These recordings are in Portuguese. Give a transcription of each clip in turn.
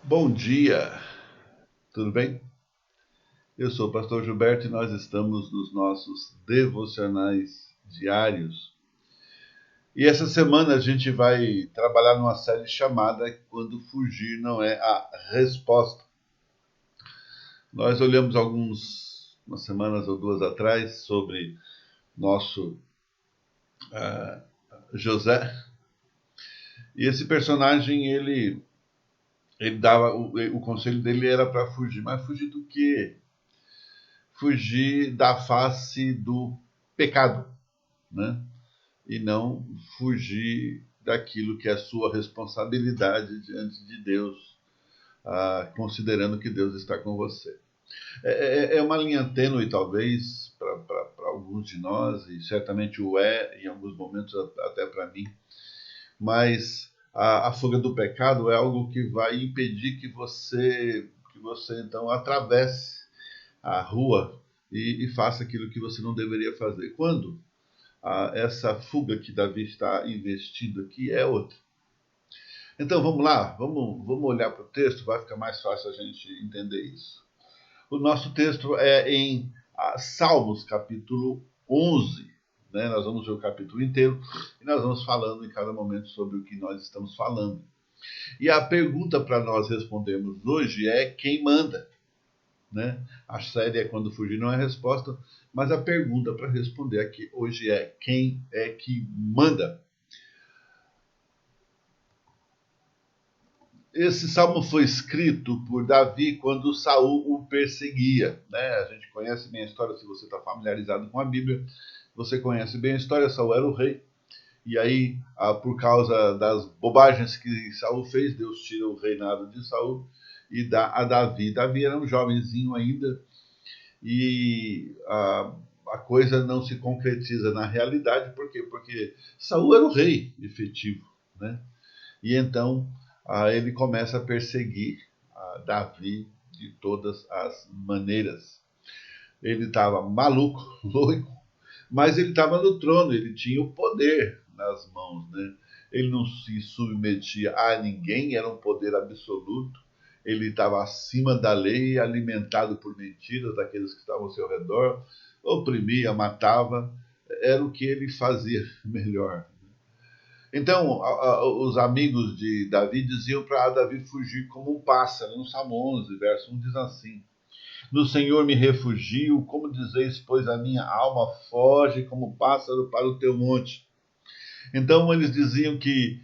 Bom dia, tudo bem? Eu sou o pastor Gilberto e nós estamos nos nossos devocionais diários. E essa semana a gente vai trabalhar numa série chamada Quando Fugir Não É a Resposta. Nós olhamos umas semanas ou duas atrás sobre nosso uh, José. E esse personagem, ele dava, o conselho dele era para fugir. Mas fugir do quê? Fugir da face do pecado, né? E não fugir daquilo que é sua responsabilidade diante de Deus, considerando que Deus está com você. É uma linha tênue, talvez, para alguns de nós, e certamente o é em alguns momentos até para mim, mas a fuga do pecado é algo que vai impedir que você então atravesse a rua e faça aquilo que você não deveria fazer. Quando essa fuga que Davi está investindo aqui é outra. Então vamos lá, vamos olhar para o texto, vai ficar mais fácil a gente entender isso. O nosso texto é em Salmos, capítulo 11. Né? Nós vamos ver o capítulo inteiro e nós vamos falando em cada momento sobre o que nós estamos falando. E a pergunta para nós respondermos hoje é: quem manda? Né? A série é Quando Fugir Não É Resposta, mas a pergunta para responder aqui hoje é: quem é que manda? Esse salmo foi escrito por Davi quando Saul o perseguia. Né? A gente conhece bem a história, se você está familiarizado com a Bíblia, você conhece bem a história. Saul era o rei, e aí, por causa das bobagens que Saul fez, Deus tira o reinado de Saul e dá a Davi. Davi era um jovenzinho ainda, e a coisa não se concretiza na realidade. Por quê? Porque Saul era o rei efetivo, né? E então ele começa a perseguir Davi de todas as maneiras. Ele estava maluco, louco, mas ele estava no trono, ele tinha o poder nas mãos, né? Ele não se submetia a ninguém, era um poder absoluto. Ele estava acima da lei, alimentado por mentiras daqueles que estavam ao seu redor, oprimia, matava, era o que ele fazia melhor. Então, os amigos de Davi diziam para Davi fugir como um pássaro. No Salmo 11, verso 1 diz assim: No Senhor me refugio, como dizeis, pois a minha alma foge como pássaro para o teu monte. Então eles diziam que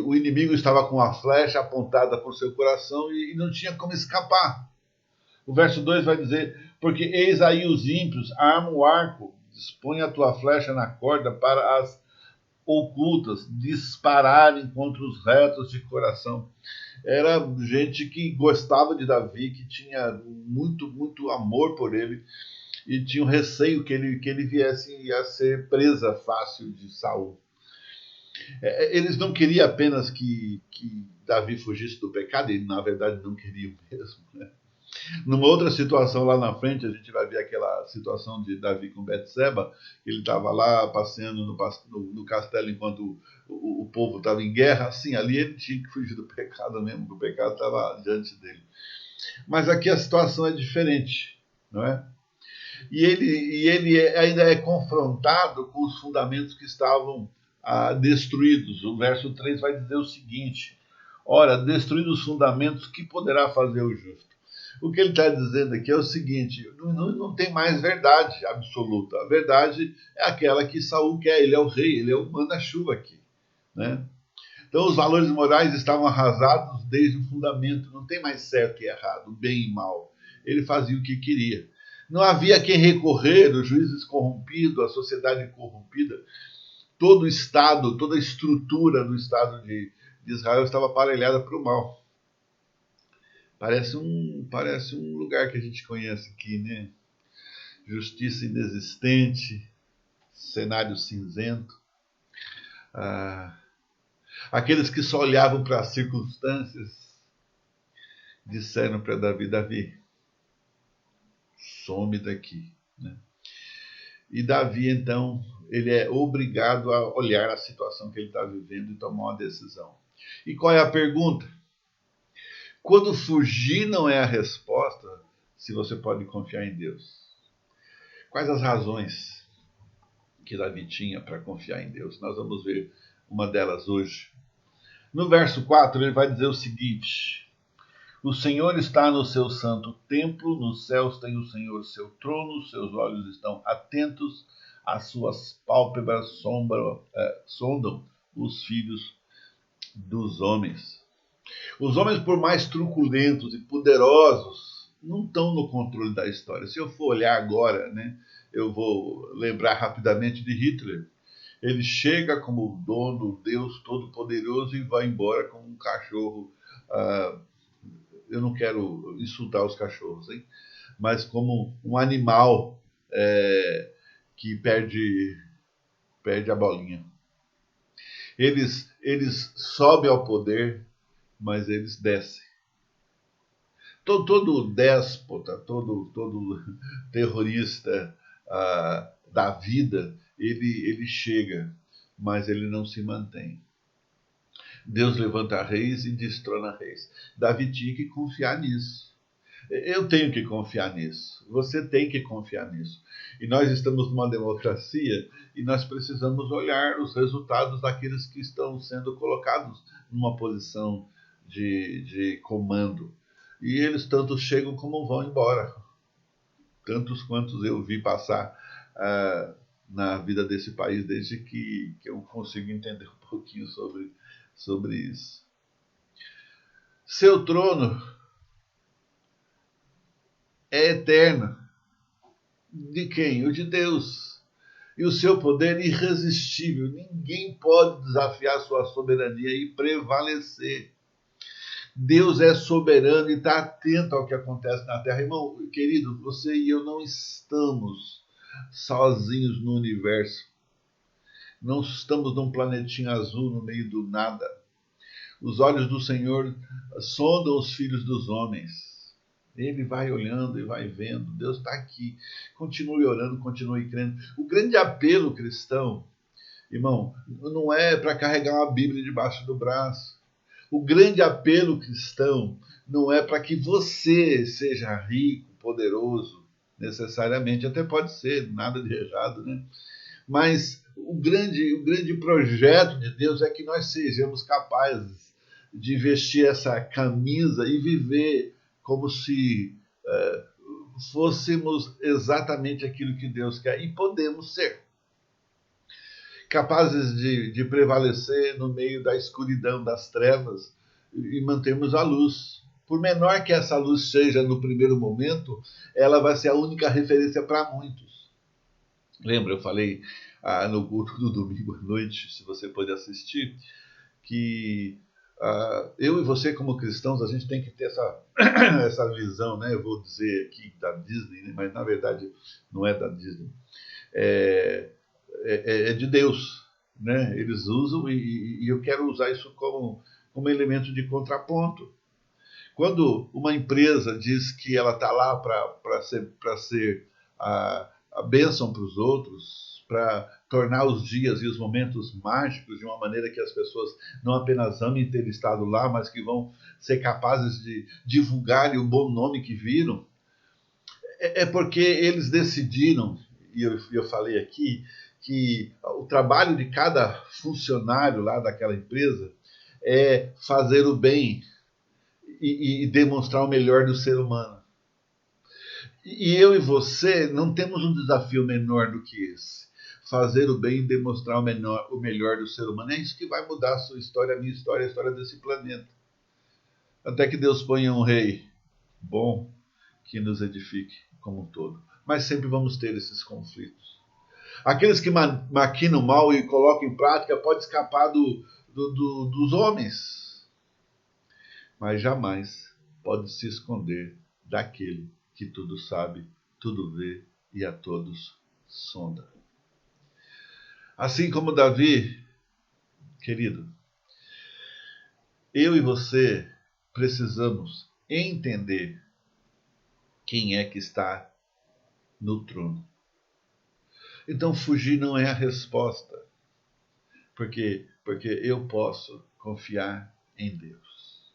o inimigo estava com a flecha apontada para o seu coração e não tinha como escapar. O verso 2 vai dizer: Porque eis aí os ímpios, arma o arco, dispõe a tua flecha na corda para as ocultas dispararem contra os retos de coração. Era gente que gostava de Davi, que tinha muito amor por ele e tinha um receio que ele viesse a ser presa fácil de Saul. Eles não queriam apenas que Davi fugisse do pecado, e na verdade não queriam mesmo. Né? Numa outra situação lá na frente, a gente vai ver aquela situação de Davi com Betseba. Ele estava lá passeando no castelo enquanto o povo estava em guerra. Assim, ali ele tinha que fugir do pecado mesmo, porque o pecado estava diante dele. Mas aqui a situação é diferente, não é? E ele ainda é confrontado com os fundamentos que estavam destruídos. O verso 3 vai dizer o seguinte: Ora, destruídos os fundamentos, que poderá fazer o justo? O que ele está dizendo aqui é o seguinte: não tem mais verdade absoluta. A verdade é aquela que Saul quer. Ele é o rei, ele é o manda-chuva aqui. Né? Então os valores morais estavam arrasados desde o fundamento. Não tem mais certo e errado, bem e mal. Ele fazia o que queria. Não havia quem recorrer, os juízes corrompidos, a sociedade corrompida. Todo o Estado, toda a estrutura do Estado de Israel estava aparelhada para o mal. Parece um lugar que a gente conhece aqui, né? Justiça inexistente, cenário cinzento. Aqueles que só olhavam para as circunstâncias disseram para Davi: Davi, some daqui. Né? E Davi, então, ele é obrigado a olhar a situação que ele está vivendo e tomar uma decisão. E qual é a pergunta? Quando fugir não é a resposta, se você pode confiar em Deus. Quais as razões que Davi tinha para confiar em Deus? Nós vamos ver uma delas hoje. No verso 4, ele vai dizer o seguinte: o Senhor está no seu santo templo, nos céus tem o Senhor seu trono, seus olhos estão atentos, as suas pálpebras sondam os filhos dos homens. Os homens, por mais truculentos e poderosos, não estão no controle da história. Se eu for olhar agora, né, eu vou lembrar rapidamente de Hitler. Ele chega como dono, Deus Todo-Poderoso, e vai embora como um cachorro. Eu não quero insultar os cachorros, hein? Mas como um animal que perde a bolinha. Eles sobem ao poder, mas eles descem. Todo déspota, todo terrorista da vida, ele chega, mas ele não se mantém. Deus levanta reis e destrona reis. Davi tinha que confiar nisso. Eu tenho que confiar nisso. Você tem que confiar nisso. E nós estamos numa democracia e nós precisamos olhar os resultados daqueles que estão sendo colocados numa posição de comando. E eles tanto chegam como vão embora. Tantos quantos eu vi passar na vida desse país desde que eu consigo entender um pouquinho sobre isso. Seu trono é eterno. De quem? O de Deus. E o seu poder é irresistível. Ninguém pode desafiar sua soberania e prevalecer. Deus é soberano e está atento ao que acontece na Terra. Irmão, querido, você e eu não estamos sozinhos no universo. Não estamos num planetinha azul no meio do nada. Os olhos do Senhor sondam os filhos dos homens. Ele vai olhando e vai vendo. Deus está aqui. Continue orando, continue crendo. O grande apelo cristão, irmão, não é para carregar uma Bíblia debaixo do braço. O grande apelo cristão não é para que você seja rico, poderoso, necessariamente. Até pode ser, nada de errado, né? Mas o grande projeto de Deus é que nós sejamos capazes de vestir essa camisa e viver como se fôssemos exatamente aquilo que Deus quer. E podemos ser. Capazes de prevalecer no meio da escuridão, das trevas, e mantermos a luz. Por menor que essa luz seja no primeiro momento, ela vai ser a única referência para muitos. Lembra, eu falei no culto do domingo à noite, se você pode assistir, que eu e você como cristãos, a gente tem que ter essa visão, né? Eu vou dizer aqui da Disney, né? Mas na verdade não é da Disney. É de Deus, né? Eles usam e eu quero usar isso como elemento de contraponto. Quando uma empresa diz que ela está lá para ser a bênção para os outros, para tornar os dias e os momentos mágicos de uma maneira que as pessoas não apenas amem ter estado lá, mas que vão ser capazes de divulgar o bom nome que viram, é porque eles decidiram, e eu falei aqui, que o trabalho de cada funcionário lá daquela empresa é fazer o bem e demonstrar o melhor do ser humano. E eu e você não temos um desafio menor do que esse. Fazer o bem e demonstrar o melhor do ser humano. É isso que vai mudar a sua história, a minha história, a história desse planeta. Até que Deus ponha um rei bom que nos edifique como um todo. Mas sempre vamos ter esses conflitos. Aqueles que maquinam mal e colocam em prática podem escapar dos homens. Mas jamais pode se esconder daquele que tudo sabe, tudo vê e a todos sonda. Assim como Davi, querido, eu e você precisamos entender quem é que está no trono. Então fugir não é a resposta, porque eu posso confiar em Deus.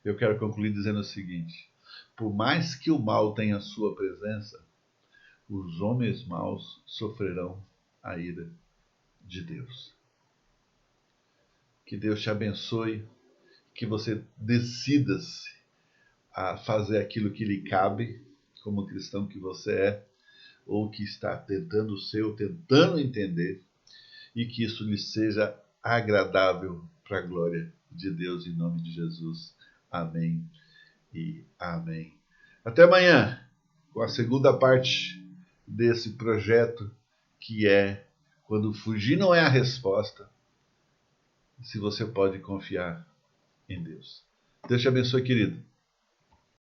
eu quero concluir dizendo o seguinte: por mais que o mal tenha sua presença, os homens maus sofrerão a ira de Deus. Que Deus te abençoe, que você decida-se a fazer aquilo que lhe cabe, como cristão que você é, ou que está tentando ser, ou tentando entender, e que isso lhe seja agradável para a glória de Deus, em nome de Jesus. Amém e amém. Até amanhã, com a segunda parte desse projeto, que é quando fugir não é a resposta, se você pode confiar em Deus. Deus te abençoe, querido.